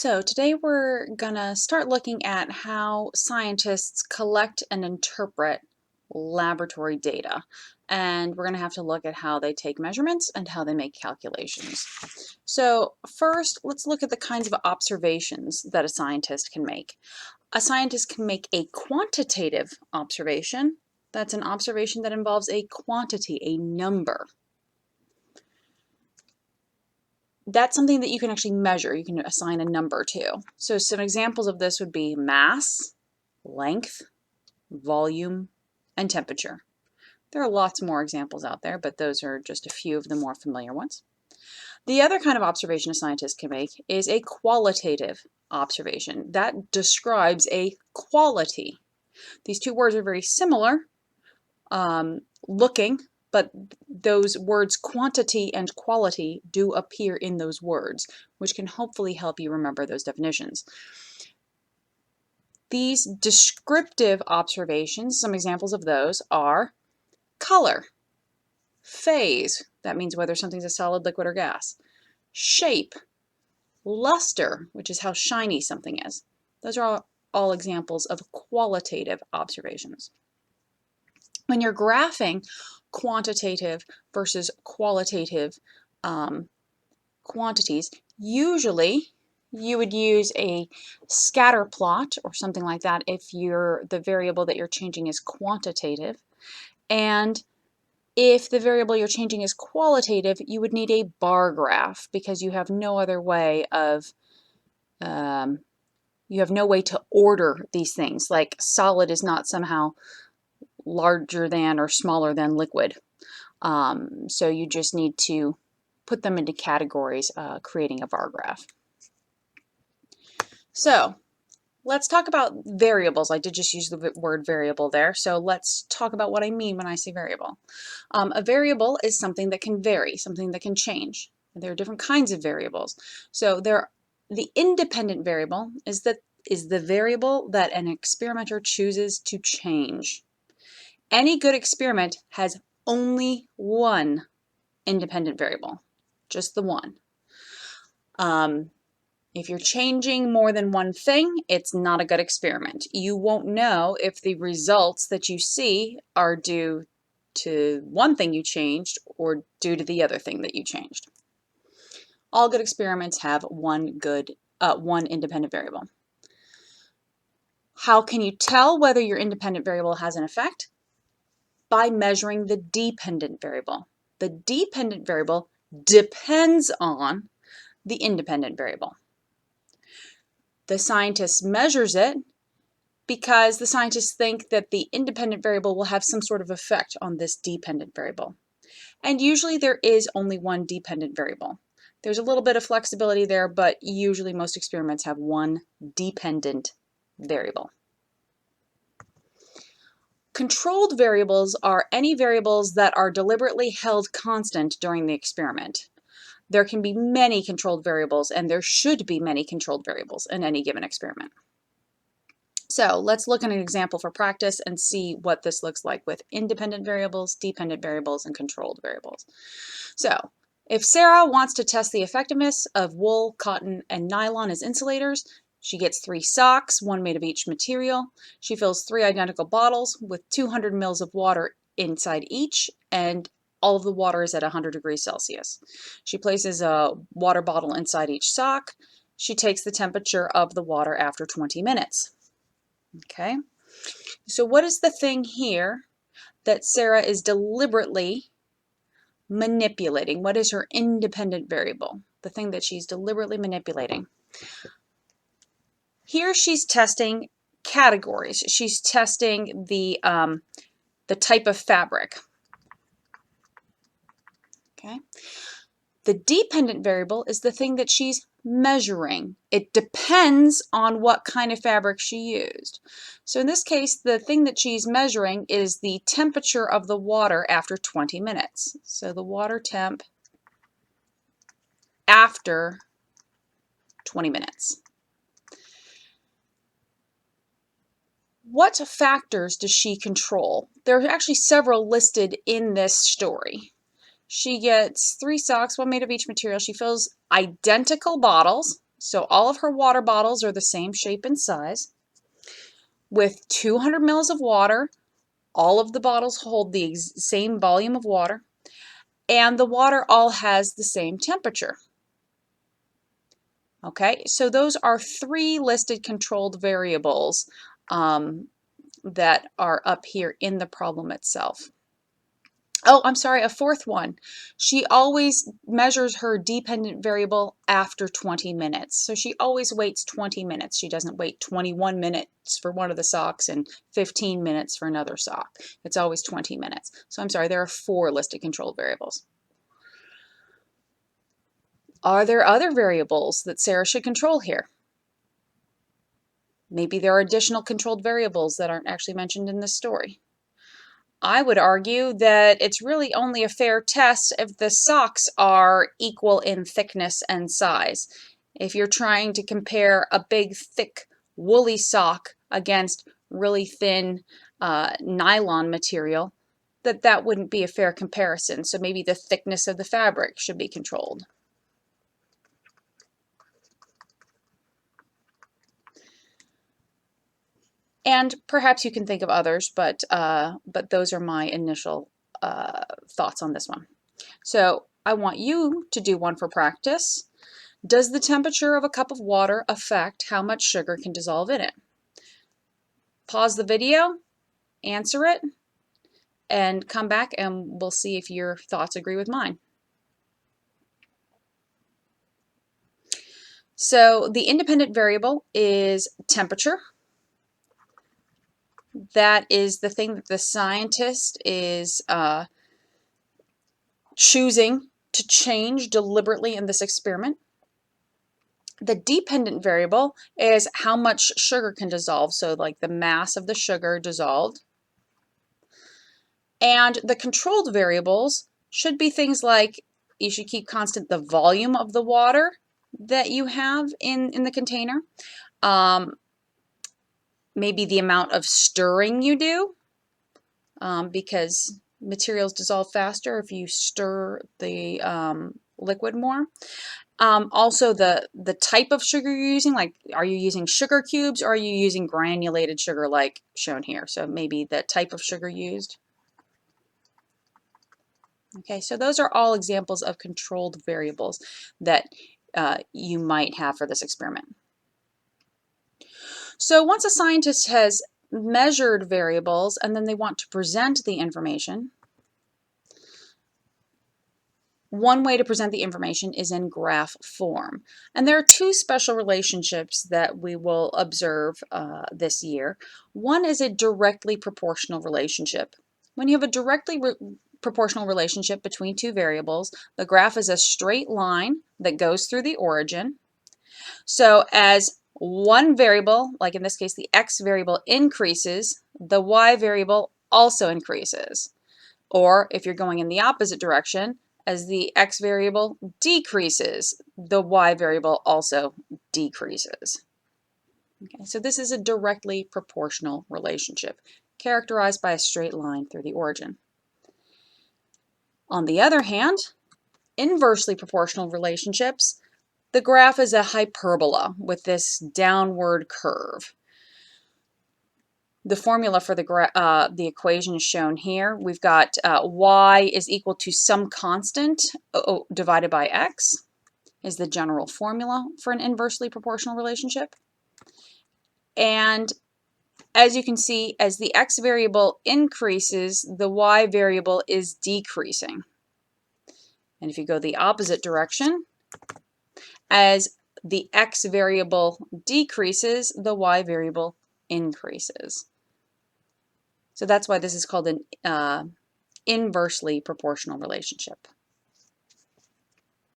So today we're gonna start looking at how scientists collect and interpret laboratory data. And we're gonna have to look at how they take measurements and how they make calculations. So first, let's look at the kinds of observations that a scientist can make. A scientist can make a quantitative observation. That's an observation that involves a quantity, a number. That's something that you can actually measure. You can assign a number to. So some examples of this would be mass, length, volume, and temperature. There are lots more examples out there, but those are just a few of the more familiar ones. The other kind of observation a scientist can make is a qualitative observation. That describes a quality. These two words are very similar looking, but those words quantity and quality do appear in those words, which can hopefully help you remember those definitions. These descriptive observations, some examples of those are color, phase, that means whether something's a solid, liquid, or gas, shape, luster, which is how shiny something is. Those are all examples of qualitative observations. When you're graphing quantitative versus qualitative quantities, usually you would use a scatter plot or something like that if the variable that you're changing is quantitative. And if the variable you're changing is qualitative, you would need a bar graph because you have no other way of to order these things. Like solid is not somehow larger than or smaller than liquid. So you just need to put them into categories, creating a bar graph. So let's talk about variables. I did just use the word variable there. So let's talk about what I mean when I say variable. A variable is something that can vary, something that can change. There are different kinds of variables. So the independent variable is the variable that an experimenter chooses to change. Any good experiment has only one independent variable, just the one. If you're changing more than one thing, it's not a good experiment. You won't know if the results that you see are due to one thing you changed or due to the other thing that you changed. All good experiments have one independent variable. How can you tell whether your independent variable has an effect? By measuring the dependent variable. The dependent variable depends on the independent variable. The scientist measures it because the scientists think that the independent variable will have some sort of effect on this dependent variable. And usually there is only one dependent variable. There's a little bit of flexibility there, but usually most experiments have one dependent variable. Controlled variables are any variables that are deliberately held constant during the experiment. There can be many controlled variables, and there should be many controlled variables in any given experiment. So let's look at an example for practice and see what this looks like with independent variables, dependent variables, and controlled variables. So if Sarah wants to test the effectiveness of wool, cotton, and nylon as insulators, she gets 3 socks, one made of each material. She fills 3 identical bottles with 200 mils of water inside each, and all of the water is at 100 degrees Celsius. She places a water bottle inside each sock. She takes the temperature of the water after 20 minutes. Okay, so what is the thing here that Sarah is deliberately manipulating? What is her independent variable? The thing that she's deliberately manipulating. Here she's testing categories. She's testing the type of fabric. Okay. The dependent variable is the thing that she's measuring. It depends on what kind of fabric she used. So in this case, the thing that she's measuring is the temperature of the water after 20 minutes. So the water temp after 20 minutes. What factors does she control? There are actually several listed in this story. She gets 3 socks, one made of each material. She fills identical bottles. So all of her water bottles are the same shape and size. With 200 mils of water, all of the bottles hold the same volume of water, and the water all has the same temperature. Okay, so those are 3 listed controlled variables that are up here in the problem itself. Oh, I'm sorry, a 4th one. She always measures her dependent variable after 20 minutes. So she always waits 20 minutes. She doesn't wait 21 minutes for one of the socks and 15 minutes for another sock. It's always 20 minutes. So I'm sorry, there are 4 listed controlled variables. Are there other variables that Sarah should control here? Maybe there are additional controlled variables that aren't actually mentioned in this story. I would argue that it's really only a fair test if the socks are equal in thickness and size. If you're trying to compare a big, thick, woolly sock against really thin nylon material, that wouldn't be a fair comparison. So maybe the thickness of the fabric should be controlled. And perhaps you can think of others, but those are my initial thoughts on this one. So I want you to do one for practice. Does the temperature of a cup of water affect how much sugar can dissolve in it? Pause the video, answer it, and come back and we'll see if your thoughts agree with mine. So the independent variable is temperature. That is the thing that the scientist is choosing to change deliberately in this experiment. The dependent variable is how much sugar can dissolve, so like the mass of the sugar dissolved. And the controlled variables should be things like you should keep constant the volume of the water that you have in the container, maybe the amount of stirring you do, because materials dissolve faster if you stir the liquid more. Also the type of sugar you're using, like are you using sugar cubes or are you using granulated sugar like shown here? So maybe the type of sugar used. Okay, so those are all examples of controlled variables that you might have for this experiment. So once a scientist has measured variables and then they want to present the information, one way to present the information is in graph form. And there are 2 special relationships that we will observe this year. One is a directly proportional relationship. When you have a directly proportional relationship between 2 variables, the graph is a straight line that goes through the origin. So as one variable, like in this case the x variable, increases, the y variable also increases. Or if you're going in the opposite direction, as the x variable decreases, the y variable also decreases. Okay, so this is a directly proportional relationship, characterized by a straight line through the origin. On the other hand, inversely proportional relationships, the graph is a hyperbola with this downward curve. The formula for the equation is shown here. We've got y is equal to some constant divided by x is the general formula for an inversely proportional relationship. And as you can see, as the x variable increases, the y variable is decreasing. And if you go the opposite direction, as the x variable decreases, the y variable increases. So that's why this is called an inversely proportional relationship.